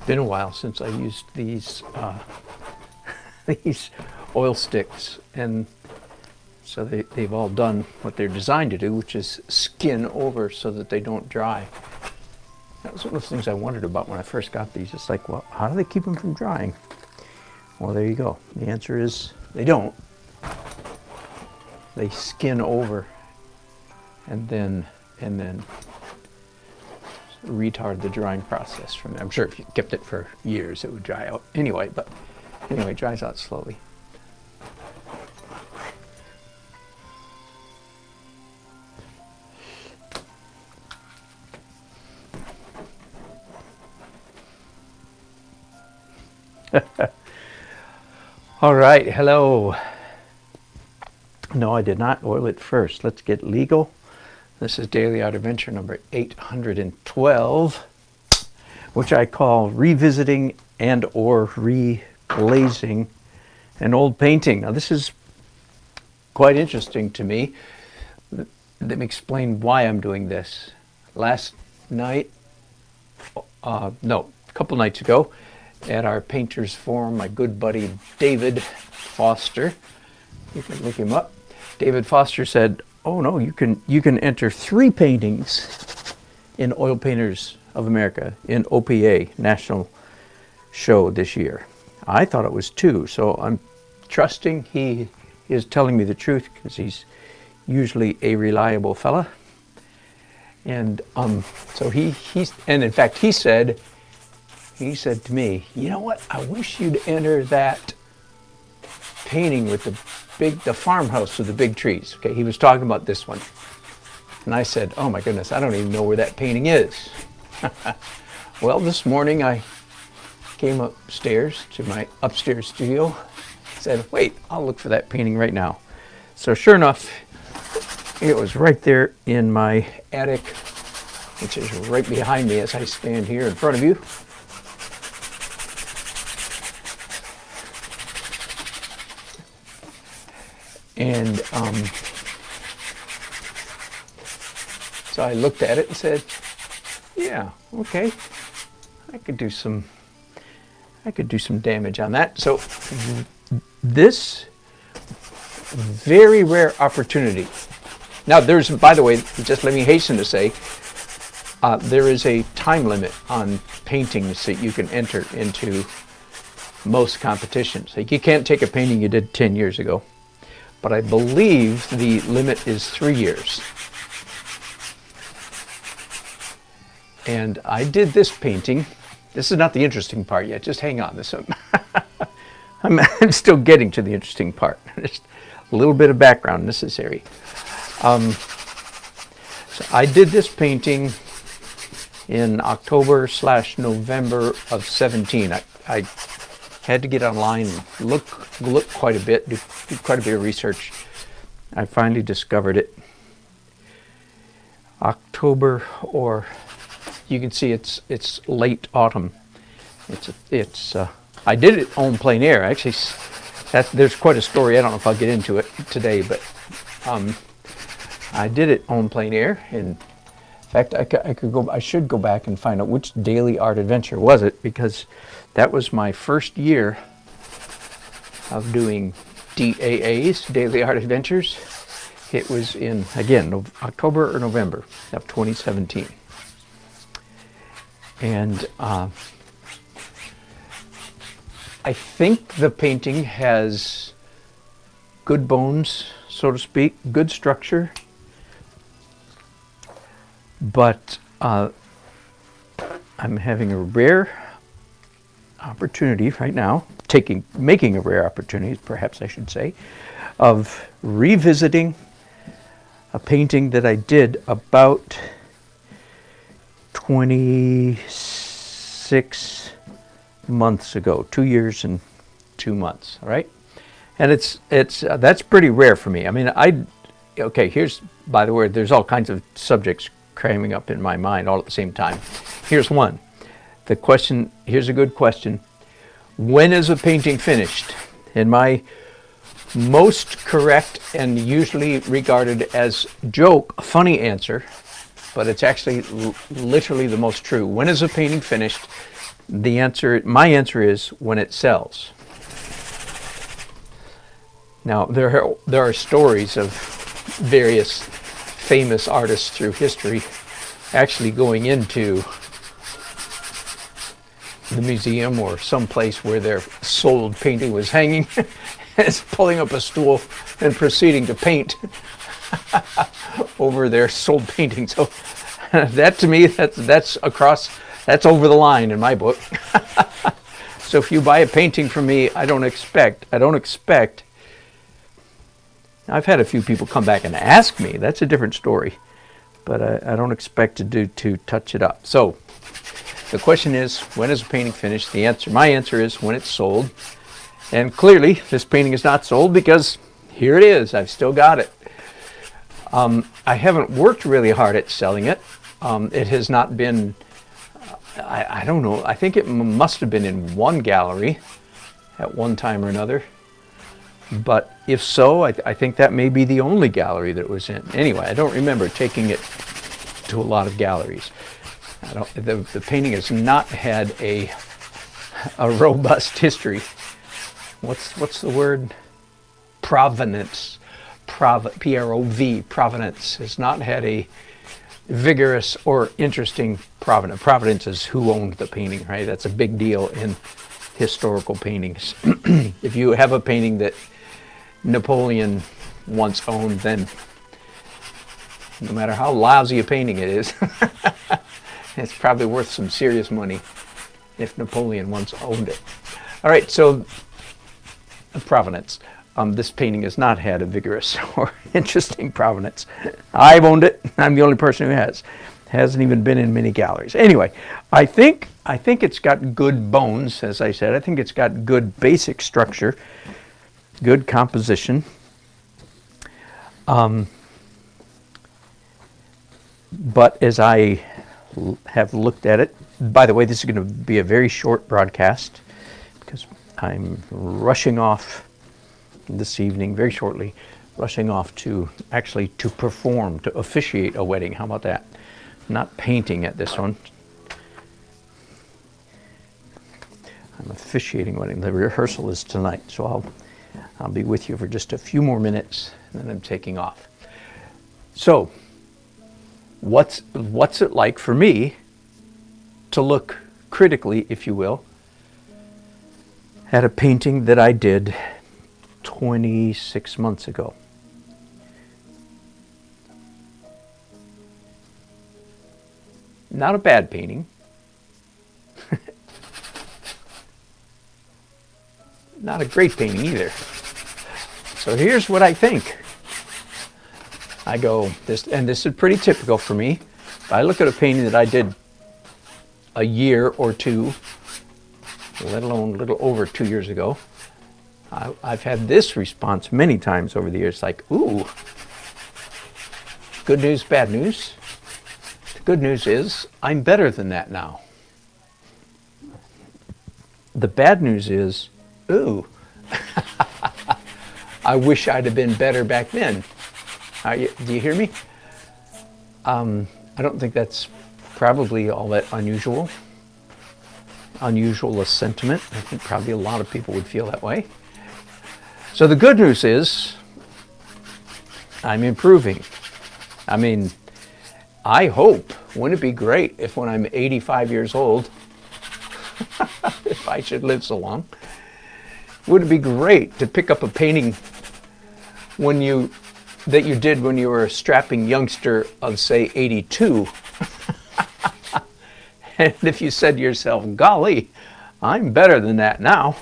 been a while since I used these these oil sticks, and so they've all done what they're designed to do, which is skin over so that they don't dry. That was one of the things I wondered about when I first got these. It's like, well, how do they keep them from drying? Well, there you go. The answer is they don't. They skin over and then retard the drying process from there. I'm sure if you kept it for years, it would dry out anyway, but anyway, it dries out slowly. All right, hello. No, I did not oil it first. Let's get legal. This is Daily Art Adventure number 812, which I call revisiting and or reglazing an old painting. Now this is quite interesting to me. Let me explain why I'm doing this. Last night, a couple nights ago, at our painters forum, my good buddy David Foster, you can look him up. David Foster said, "Oh no, you can enter 3 paintings in Oil Painters of America in OPA National Show this year." I thought it was 2, so I'm trusting he is telling me the truth because he's usually a reliable fella. And so he's and in fact he said to me, "You know what? I wish you'd enter that painting with the farmhouse with the big trees." Okay, he was talking about this one. And I said, "Oh my goodness, I don't even know where that painting is." Well, this morning I came upstairs to my upstairs studio, said, "Wait, I'll look for that painting right now." So sure enough, it was right there in my attic, which is right behind me as I stand here in front of you. And so I looked at it and said, "Yeah, okay, I could do some damage on that." So this very rare opportunity. Now there's, by the way, just let me hasten to say, there is a time limit on paintings that you can enter into most competitions. Like you can't take a painting you did 10 years ago. But I believe the limit is 3 years. And I did this painting. This is not the interesting part yet. Just hang on. I'm still getting to the interesting part. Just a little bit of background necessary. So I did this painting in October/November of 17. I had to get online and look quite a bit, do quite a bit of research. I finally discovered it. October, or you can see it's late autumn. I did it on plein air. Actually, there's quite a story. I don't know if I'll get into it today, but I did it on plein air. In fact, I should go back and find out which Daily Art Adventure was it, because that was my first year of doing DAAs, Daily Art Adventures. It was in, again, October or November of 2017. And I think the painting has good bones, so to speak, good structure. But I'm having a rare opportunity right now, making a rare opportunity, perhaps I should say, of revisiting a painting that I did about 26 months ago, 2 years and 2 months, all right? And that's pretty rare for me. I mean, okay, here's, by the way, there's all kinds of subjects cramming up in my mind all at the same time. Here's one. The question, here's a good question. When is a painting finished? In my most correct and usually regarded as joke, funny answer, but it's actually literally the most true. When is a painting finished? My answer is when it sells. Now, there are stories of various famous artists through history actually going into the museum or someplace where their sold painting was hanging, and pulling up a stool and proceeding to paint over their sold painting. So that, to me, that's over the line in my book. So if you buy a painting from me, I don't expect. I've had a few people come back and ask me. That's a different story, but I don't expect to touch it up. So the question is, when is a painting finished? My answer is when it's sold. And clearly, this painting is not sold because here it is. I've still got it. I haven't worked really hard at selling it. It has not been, I don't know, I think it must have been in one gallery at one time or another. But if so, I think that may be the only gallery that it was in. Anyway, I don't remember taking it to a lot of galleries. The painting has not had a robust history. What's the word? Provenance. P-R-O-V, provenance, has not had a vigorous or interesting provenance. Provenance is who owned the painting, right? That's a big deal in historical paintings. If you have a painting that Napoleon once owned, then no matter how lousy a painting it is, it's probably worth some serious money if Napoleon once owned it. All right, so provenance. This painting has not had a vigorous or interesting provenance. I've owned it. I'm the only person who has. Hasn't even been in many galleries. Anyway, I think it's got good bones, as I said. I think it's got good basic structure, good composition. But as I have looked at it, by the way, this is going to be a very short broadcast because I'm rushing off this evening, very shortly, rushing off to perform, to officiate a wedding. How about that? Not painting at this one. I'm officiating a wedding. The rehearsal is tonight, so I'll be with you for just a few more minutes, and then I'm taking off. So, what's it like for me to look critically, if you will, at a painting that I did 26 months ago? Not a bad painting. Not a great painting either. So here's what I think. I go, this is pretty typical for me. If I look at a painting that I did a year or two, let alone a little over 2 years ago, I've had this response many times over the years, like, ooh, good news, bad news. The good news is I'm better than that now. The bad news is, ooh, I wish I'd have been better back then. Do you hear me? I don't think that's probably all that unusual. Unusual a sentiment. I think probably a lot of people would feel that way. So the good news is I'm improving. I mean, I hope, wouldn't it be great if when I'm 85 years old, if I should live so long, wouldn't it be great to pick up a painting that you did when you were a strapping youngster of, say, 82. And if you said to yourself, golly, I'm better than that now,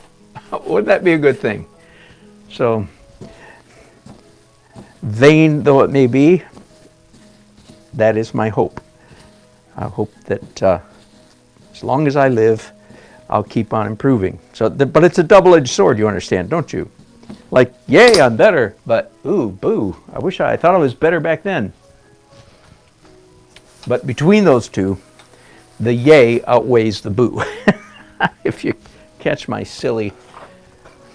wouldn't that be a good thing? So, vain though it may be, that is my hope. I hope that as long as I live, I'll keep on improving. So, but it's a double-edged sword, you understand, don't you? Like, yay, I'm better, but ooh, boo, I thought I was better back then. But between those two, the yay outweighs the boo. If you catch my silly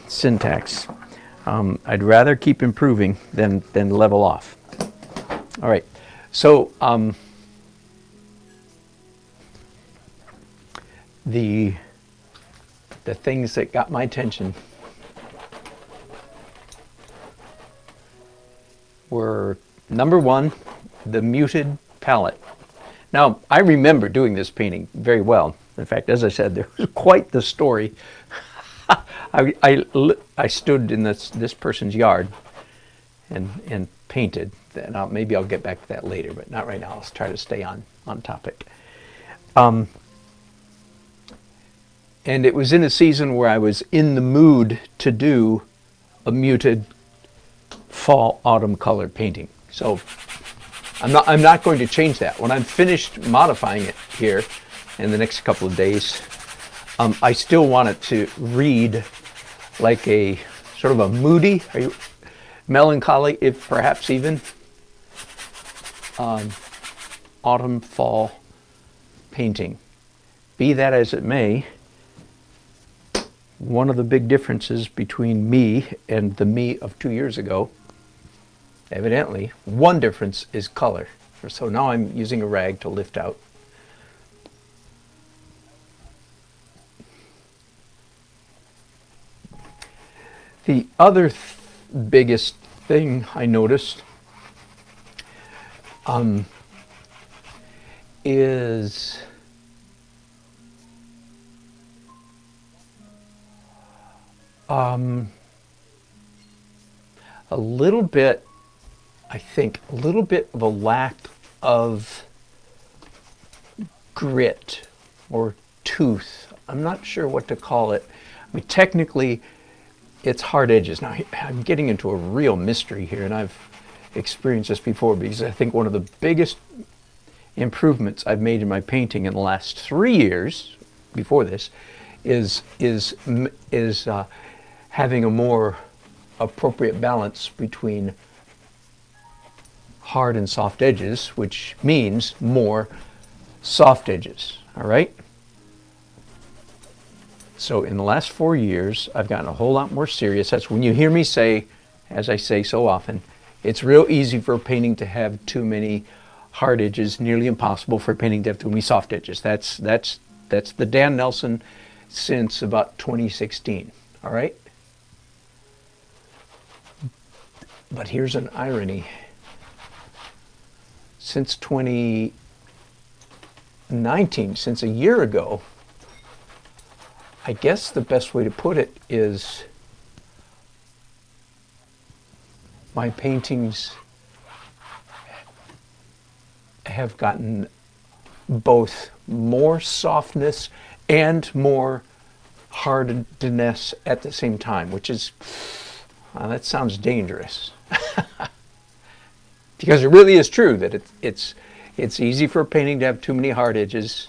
syntax. I'd rather keep improving than level off. All right, the things that got my attention were, number one, the muted palette. Now, I remember doing this painting very well. In fact, as I said, there was quite the story. I stood in this person's yard and painted. Now, maybe I'll get back to that later, but not right now. I'll try to stay on topic. And it was in a season where I was in the mood to do a muted fall autumn colored painting. So I'm not going to change that. When I'm finished modifying it here in the next couple of days, I still want it to read like a sort of a moody, melancholy, if perhaps even autumn fall painting. Be that as it may, one of the big differences between me and the me of 2 years ago, evidently, one difference is color. So now I'm using a rag to lift out. The other biggest thing I noticed is a little bit, I think, a little bit of a lack of grit or tooth. I'm not sure what to call it. I mean, technically, it's hard edges. Now, I'm getting into a real mystery here, and I've experienced this before, because I think one of the biggest improvements I've made in my painting in the last 3 years, before this, is having a more appropriate balance between hard and soft edges, which means more soft edges, all right? So in the last 4 years, I've gotten a whole lot more serious. That's when you hear me say, as I say so often, it's real easy for a painting to have too many hard edges, nearly impossible for a painting to have too many soft edges. That's the Dan Nelson since about 2016, all right? But here's an irony. Since 2019, since a year ago, I guess the best way to put it is my paintings have gotten both more softness and more hardness at the same time, which is, that sounds dangerous. Because it really is true that it's easy for a painting to have too many hard edges,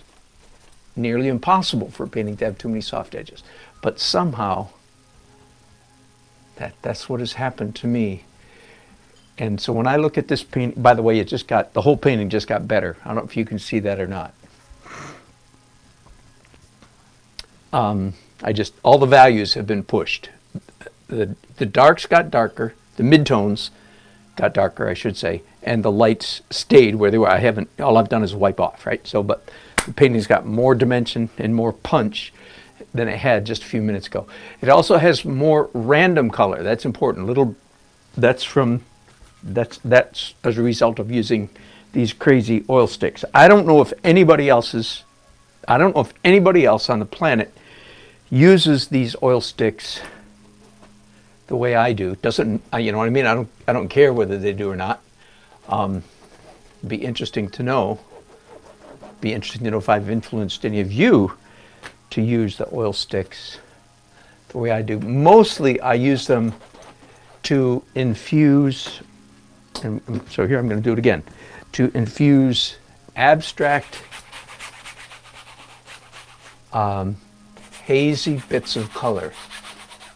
nearly impossible for a painting to have too many soft edges. But somehow, that's what has happened to me. And so when I look at this painting, by the way, the whole painting just got better. I don't know if you can see that or not. All the values have been pushed. The darks got darker, the midtones got darker, I should say, and the lights stayed where they were. All I've done is wipe off, right? So, but the painting's got more dimension and more punch than it had just a few minutes ago. It also has more random color. That's important. That's as a result of using these crazy oil sticks. I don't know if anybody else on the planet uses these oil sticks the way I do. Doesn't, you know what I mean? I don't care whether they do or not. Be interesting to know. Be interesting to know if I've influenced any of you to use the oil sticks the way I do. Mostly I use them to infuse, and so here I'm going to do it again, to infuse abstract hazy bits of color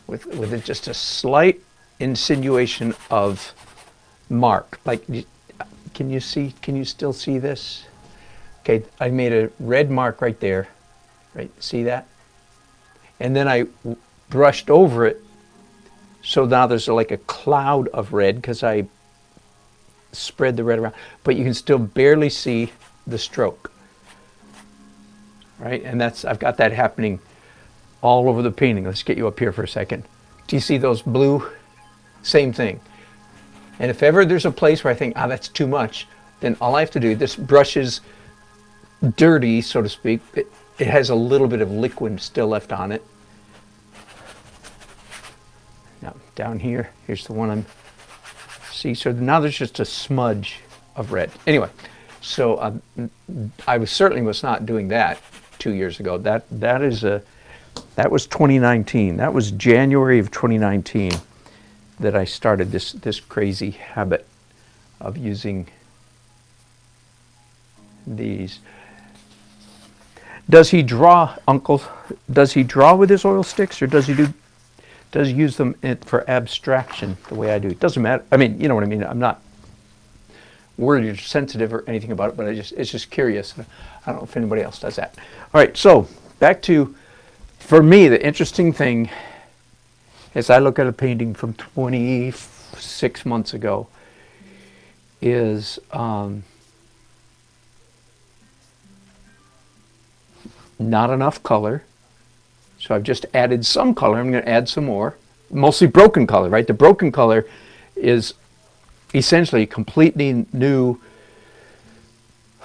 with just a slight insinuation of mark. Like, can you still see this? Okay, I made a red mark right there, right? See that? And then I brushed over it, so now there's like a cloud of red because I spread the red around, but you can still barely see the stroke. right? And I've got that happening all over the painting. Let's get you up here for a second. Do you see those blue? Same thing. And if ever there's a place where I think, that's too much, then all I have to do, this brush is dirty, so to speak. It has a little bit of liquid still left on it. Now, down here, here's the one see, so now there's just a smudge of red. Anyway, so I certainly was not doing that 2 years ago. That was 2019. That was January of 2019 that I started this crazy habit of using these. Does he draw, Uncle? Does he draw with his oil sticks, or does he use them for abstraction the way I do? It doesn't matter. I mean, you know what I mean. I'm not worried or sensitive or anything about it, but it's just curious. I don't know if anybody else does that. All right, so back to, for me, the interesting thing as I look at a painting from 26 months ago is not enough color. So I've just added some color. I'm going to add some more. Mostly broken color, right? The broken color is essentially a completely new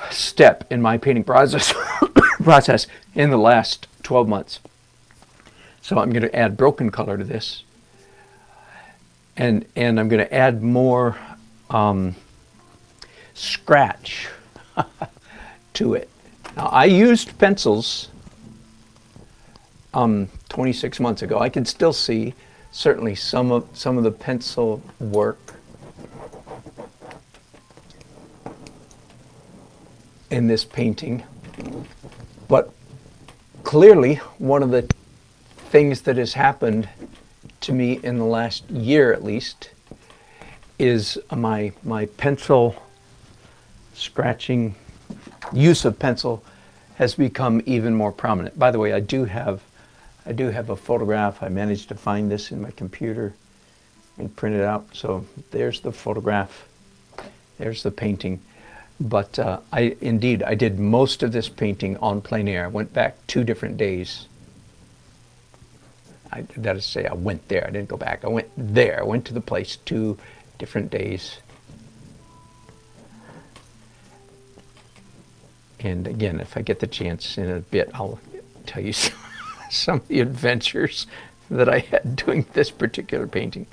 step in my painting process in the last 12 months. So I'm going to add broken color to this. And I'm going to add more scratch to it. Now, I used pencils 26 months ago. I can still see certainly some of the pencil work in this painting, but clearly one of the things that has happened to me in the last year at least is my pencil scratching use of pencil has become even more prominent. By the way, I do have a photograph. I managed to find this in my computer and print it out. So there's the photograph. There's the painting. But I did most of this painting on plein air. I went back 2 different days. That is to say, I went there. I didn't go back. I went there. I went to the place 2 different days. And again, if I get the chance in a bit, I'll tell you some of the adventures that I had doing this particular painting.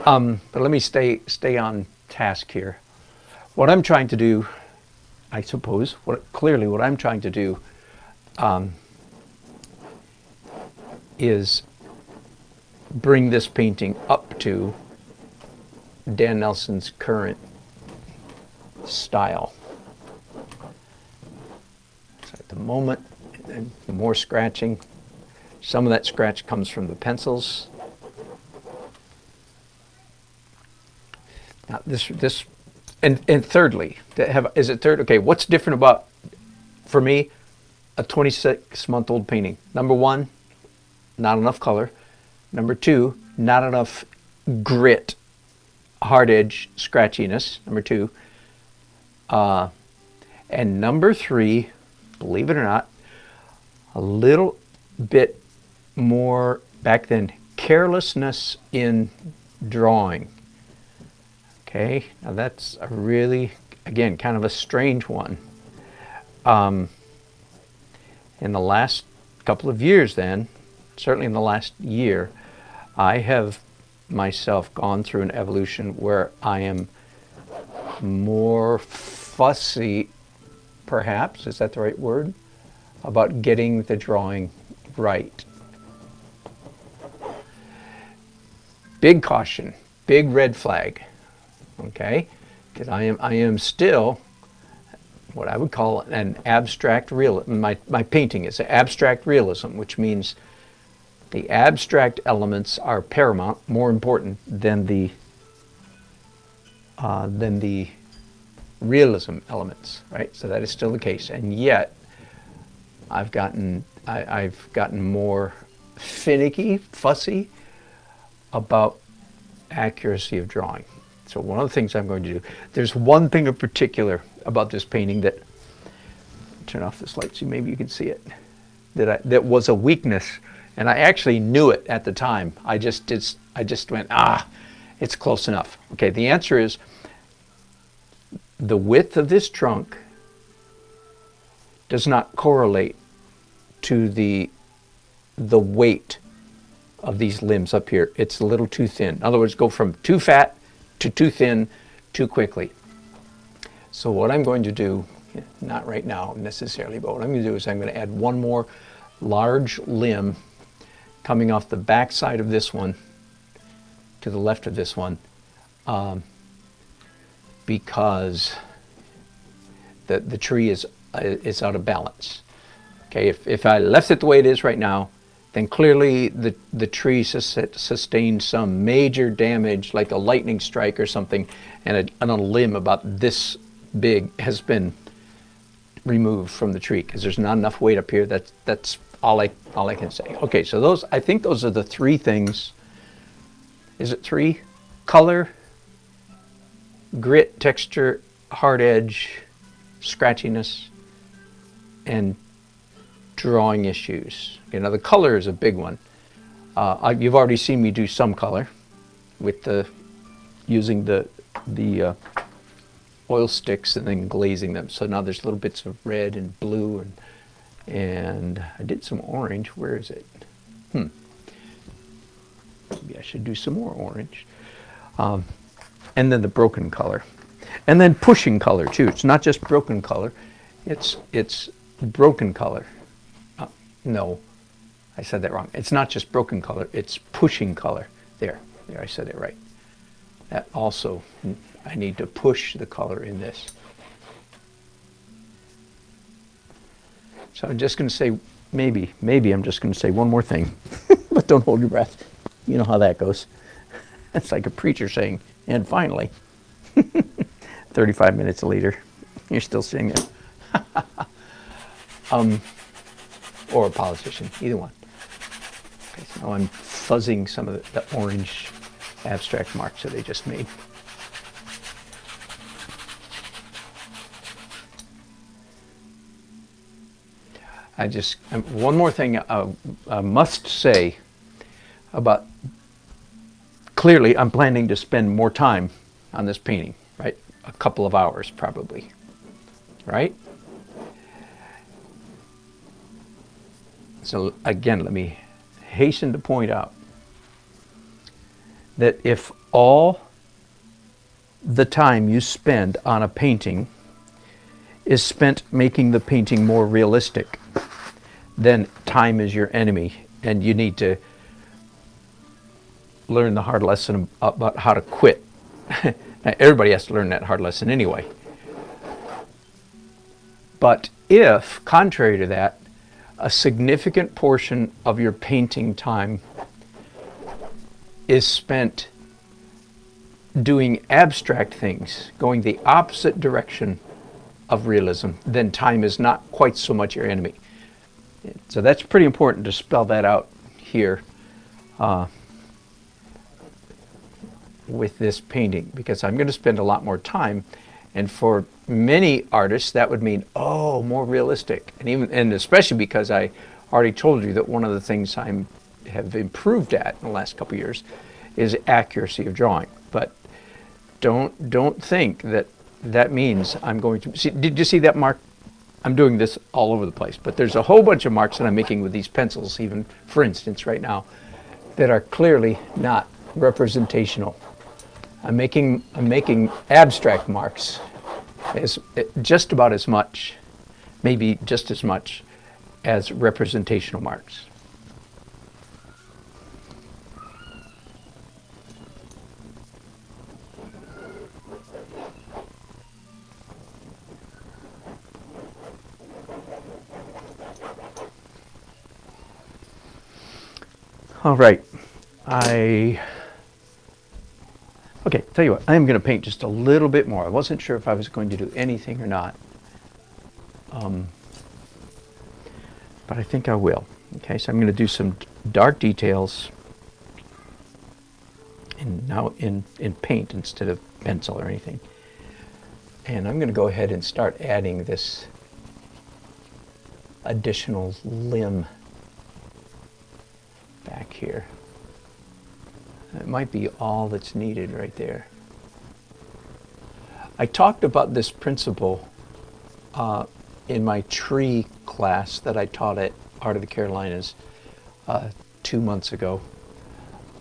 But let me stay on task here. What I'm trying to do, I suppose, what I'm trying to do is bring this painting up to Dan Nelson's current style. So at the moment, and more scratching. Some of that scratch comes from the pencils. Now this, and thirdly, is it third? Okay, what's different about, for me, a 26-month-old painting? Number 1, not enough color. Number 2, not enough grit, hard edge scratchiness. Number 2. And number 3, believe it or not, a little bit more, back then, carelessness in drawing. Okay, now that's a really, again, kind of a strange one. In the last couple of years then, certainly in the last year, I have myself gone through an evolution where I am more fussy, perhaps, is that the right word, about getting the drawing right. Big caution, big red flag, okay? Because I am still what I would call an abstract realism. My painting is abstract realism, which means the abstract elements are paramount, more important than the realism elements, right? So that is still the case, and yet I've gotten more finicky, fussy about accuracy of drawing. So one of the things I'm going to do, there's one thing in particular about this painting that turn off this light so maybe you can see it. That was a weakness, and I actually knew it at the time. I just went, it's close enough. Okay, the answer is the width of this trunk does not correlate to the weight of these limbs up here. It's a little too thin. In other words, go from too fat to too thin too quickly. So what I'm going to do, not right now necessarily, but what I'm going to do is I'm going to add one more large limb coming off the back side of this one to the left of this one, because the tree is out of balance. Okay, if I left it the way it is right now, then clearly the tree sustained some major damage, like a lightning strike or something, and a limb about this big has been removed from the tree because there's not enough weight up here. That's all I can say. Okay, so I think those are the three things. Is it three? Color, grit, texture, hard edge, scratchiness, and drawing issues. You know, the color is a big one. You've already seen me do some color with using the oil sticks and then glazing them. So now there's little bits of red and blue and I did some orange. Where is it? Maybe I should do some more orange. And then the broken color. And then pushing color too. It's not just broken color. It's broken color. No, I said that wrong. It's not just broken color. It's pushing color. There, I said it right. That also, I need to push the color in this. So I'm just going to say, maybe I'm just going to say one more thing. But don't hold your breath. You know how that goes. It's like a preacher saying, and finally. 35 minutes later, you're still sitting there. Or a politician, either one. Okay, so now I'm fuzzing some of the orange abstract marks that they just made. One more thing I must say about, clearly I'm planning to spend more time on this painting, right? A couple of hours probably, right? So again, let me hasten to point out that if all the time you spend on a painting is spent making the painting more realistic, then time is your enemy, and you need to learn the hard lesson about how to quit. Now, everybody has to learn that hard lesson anyway. But if, contrary to that, a significant portion of your painting time is spent doing abstract things, going the opposite direction of realism, then time is not quite so much your enemy. So that's pretty important to spell that out here with this painting, because I'm going to spend a lot more time, and for many artists that would mean, oh, more realistic, and especially because I already told you that one of the things I have improved at in the last couple of years is accuracy of drawing. But don't think that means I'm going to see. Did you see that mark? I'm doing this all over the place, but there's a whole bunch of marks that I'm making with these pencils, even for instance right now, that are clearly not representational. I'm making abstract marks as just about as much, maybe just as much as representational marks. All right, okay, tell you what, I'm going to paint just a little bit more. I wasn't sure if I was going to do anything or not, but I think I will. Okay, so I'm going to do some dark details now in paint instead of pencil or anything. And I'm going to go ahead and start adding this additional limb back here. It might be all that's needed right there. I talked about this principle in my tree class that I taught at Art of the Carolinas 2 months ago.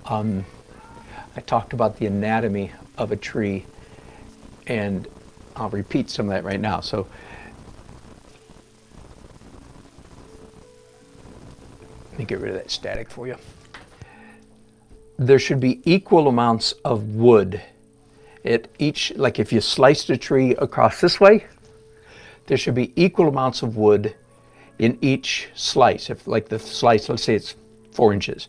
I talked about the anatomy of a tree, and I'll repeat some of that right now. So let me get rid of that static for you. There should be equal amounts of wood at each, like if you sliced a tree across this way, there should be equal amounts of wood in each slice. If like the slice, let's say it's 4 inches,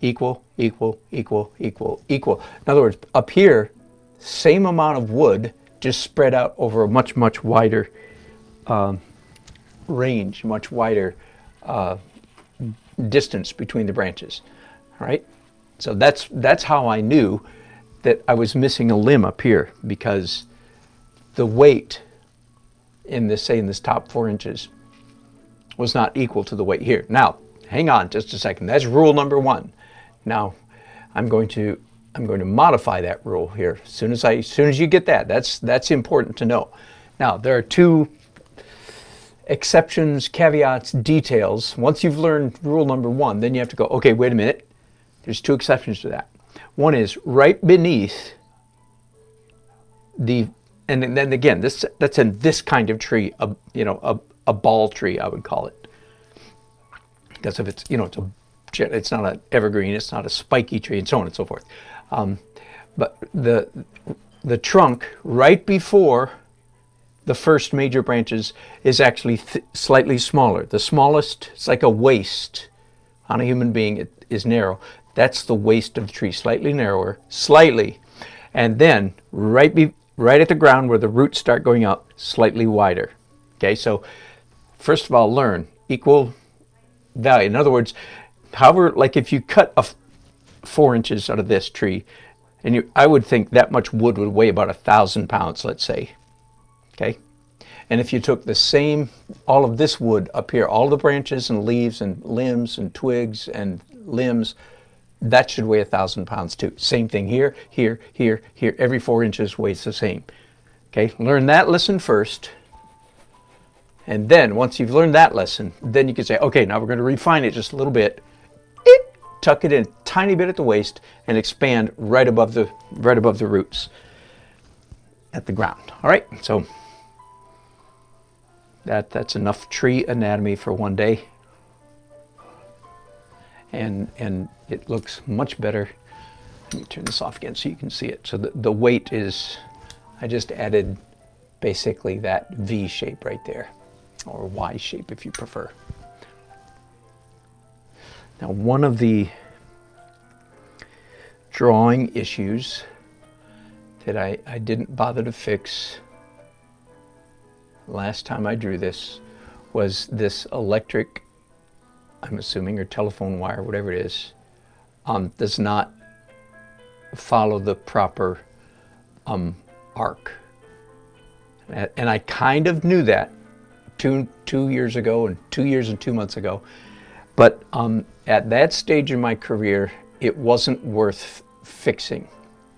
equal, equal, equal, equal, equal. In other words, up here, same amount of wood, just spread out over a much, much wider range, much wider distance between the branches. All right. So that's how I knew that I was missing a limb up here, because the weight in this, say in this top 4 inches, was not equal to the weight here. Now, hang on just a second. That's rule number 1. Now, I'm going to modify that rule here. As soon as you get that, that's important to know. Now, there are 2 exceptions, caveats, details. Once you've learned rule number 1, then you have to go, okay, wait a minute. There's 2 exceptions to that. One is right beneath the, and then again, that's in this kind of tree, a ball tree, I would call it. Because if it's, it's not an evergreen, it's not a spiky tree, and so on and so forth. But the trunk right before the first major branches is actually slightly smaller. The smallest, it's like a waist on a human being, it is narrow. That's the waist of the tree, slightly narrower, slightly. And then right at the ground where the roots start going up, slightly wider. Okay, so first of all, learn equal value. In other words, however, like if you cut 4 inches out of this tree, and I would think that much wood would weigh about 1,000 pounds, let's say. Okay, and if you took the same, all of this wood up here, all the branches and leaves and limbs and twigs and limbs, that should weigh 1,000 pounds too. Same thing here, here, here, here. Every 4 inches weighs the same. Okay, learn that lesson first. And then once you've learned that lesson, then you can say, okay, now we're going to refine it just a little bit. Tuck it in a tiny bit at the waist and expand right above the roots at the ground. All right, so that's enough tree anatomy for one day. And it looks much better. Let me turn this off again so you can see it. So the weight is, I just added basically that V shape right there, or Y shape if you prefer. Now, one of the drawing issues that I didn't bother to fix last time I drew this was this electric, I'm assuming, or telephone wire, whatever it is, does not follow the proper arc. And I kind of knew that two years ago and 2 years and 2 months ago. But at that stage in my career, it wasn't worth fixing.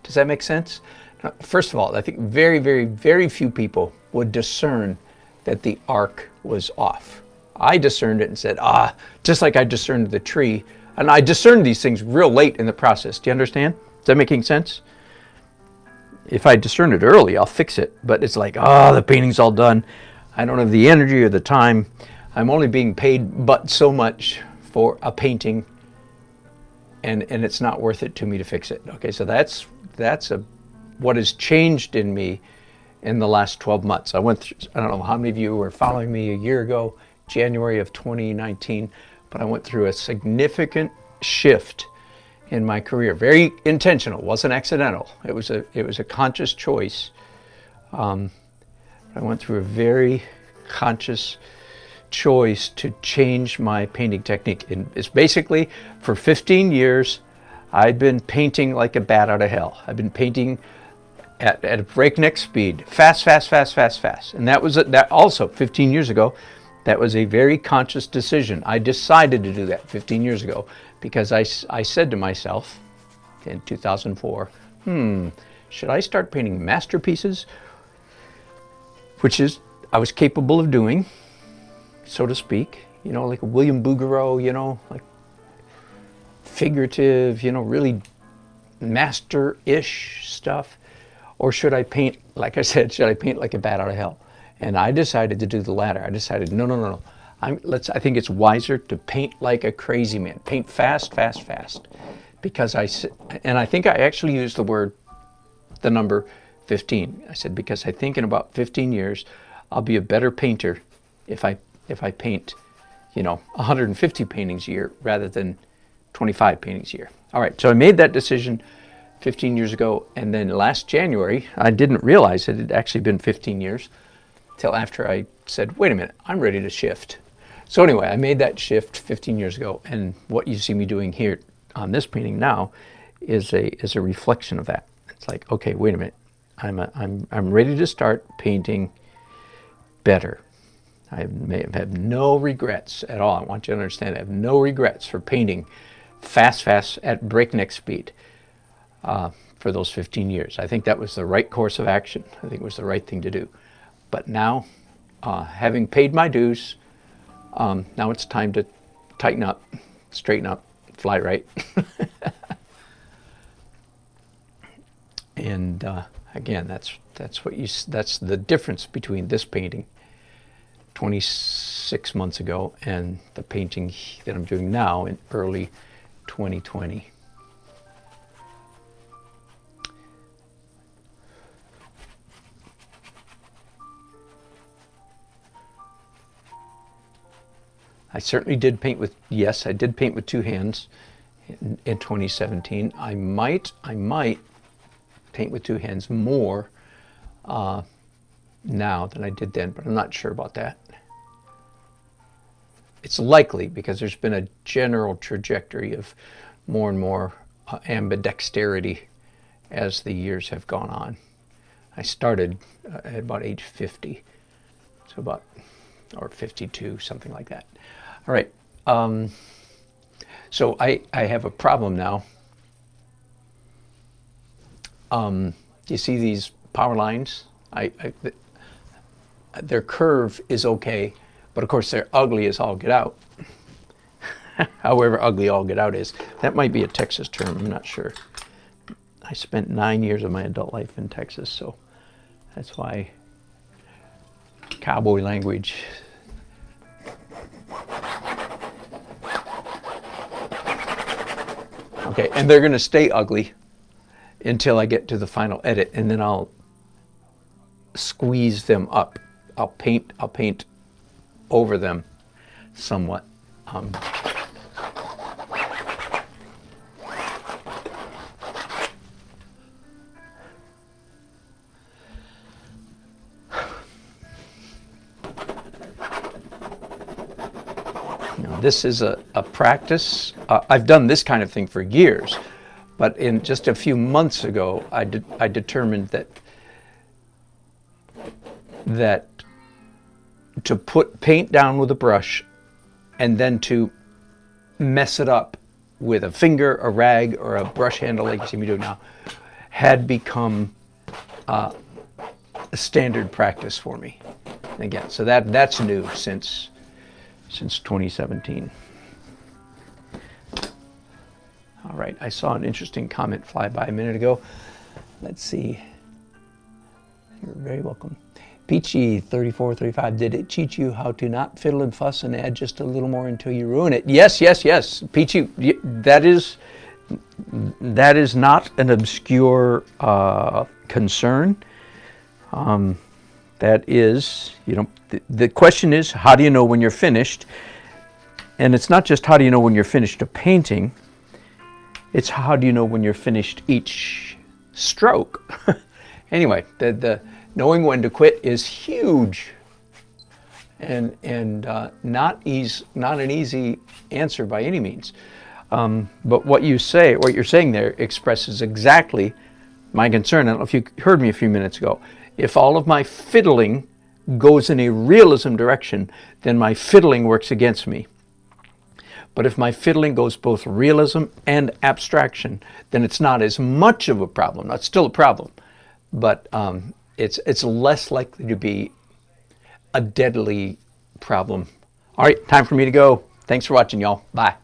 Does that make sense? Now, first of all, I think very, very, very few people would discern that the arc was off. I discerned it and said, just like I discerned the tree. And I discerned these things real late in the process. Do you understand? Is that making sense? If I discern it early, I'll fix it. But it's like, the painting's all done. I don't have the energy or the time. I'm only being paid but so much for a painting, and it's not worth it to me to fix it. Okay, so that's what has changed in me in the last 12 months. I went through, I don't know how many of you were following me a year ago, January of 2019, but I went through a significant shift in my career. Very intentional, wasn't accidental. It was a conscious choice. I went through a very conscious choice to change my painting technique. And it's basically, for 15 years, I'd been painting like a bat out of hell. I've been painting at a breakneck speed, fast. And that was that also 15 years ago. That was a very conscious decision. I decided to do that 15 years ago because I said to myself in 2004, should I start painting masterpieces, which is I was capable of doing, so to speak, you know, like William Bouguereau, you know, like figurative, you know, really master-ish stuff? Or should I paint, like I said, should I paint like a bat out of hell? And I decided to do the latter. I decided, no. I think it's wiser to paint like a crazy man. Paint fast. Because I think I actually used the number 15. I said, because I think in about 15 years, I'll be a better painter if I paint, you know, 150 paintings a year rather than 25 paintings a year. All right, so I made that decision 15 years ago, and then last January, I didn't realize it had actually been 15 years till after I said, wait a minute, I'm ready to shift. So anyway, I made that shift 15 years ago, and what you see me doing here on this painting now is a reflection of that. It's like, okay, wait a minute, I'm ready to start painting better. I have no regrets at all. I want you to understand, I have no regrets for painting fast at breakneck speed for those 15 years. I think that was the right course of action. I think it was the right thing to do. But now, having paid my dues, now it's time to tighten up, straighten up, fly right. And again, that's the difference between this painting 26 months ago and the painting that I'm doing now in early 2020. I certainly did paint with, yes, I did paint with two hands in 2017. I might paint with two hands more now than I did then, but I'm not sure about that. It's likely because there's been a general trajectory of more and more ambidexterity as the years have gone on. I started at about age 50, so or 52, something like that. All right, so I have a problem now. You see these power lines? Their curve is okay, but of course they're ugly as all get out. However ugly all get out is. That might be a Texas term, I'm not sure. I spent 9 years of my adult life in Texas, so that's why cowboy language. Okay, and they're going to stay ugly until I get to the final edit, and then I'll squeeze them up. I'll paint over them somewhat. This is a practice. I've done this kind of thing for years, but in just a few months ago, I determined that to put paint down with a brush and then to mess it up with a finger, a rag, or a brush handle like you see me do now had become a standard practice for me. And again, so that's new since 2017. All right, I saw an interesting comment fly by a minute ago. Let's see. You're very welcome. Peachy 3435, did it teach you how to not fiddle and fuss and add just a little more until you ruin it? Yes. Peachy, that is not an obscure concern. That is, the question is, how do you know when you're finished? And it's not just how do you know when you're finished a painting, it's how do you know when you're finished each stroke? Anyway, the knowing when to quit is huge, and not an easy answer by any means. But what you're saying there expresses exactly my concern. I don't know if you heard me a few minutes ago. If all of my fiddling goes in a realism direction, then my fiddling works against me. But if my fiddling goes both realism and abstraction, then it's not as much of a problem. It's still a problem, but it's less likely to be a deadly problem. All right, time for me to go. Thanks for watching, y'all. Bye.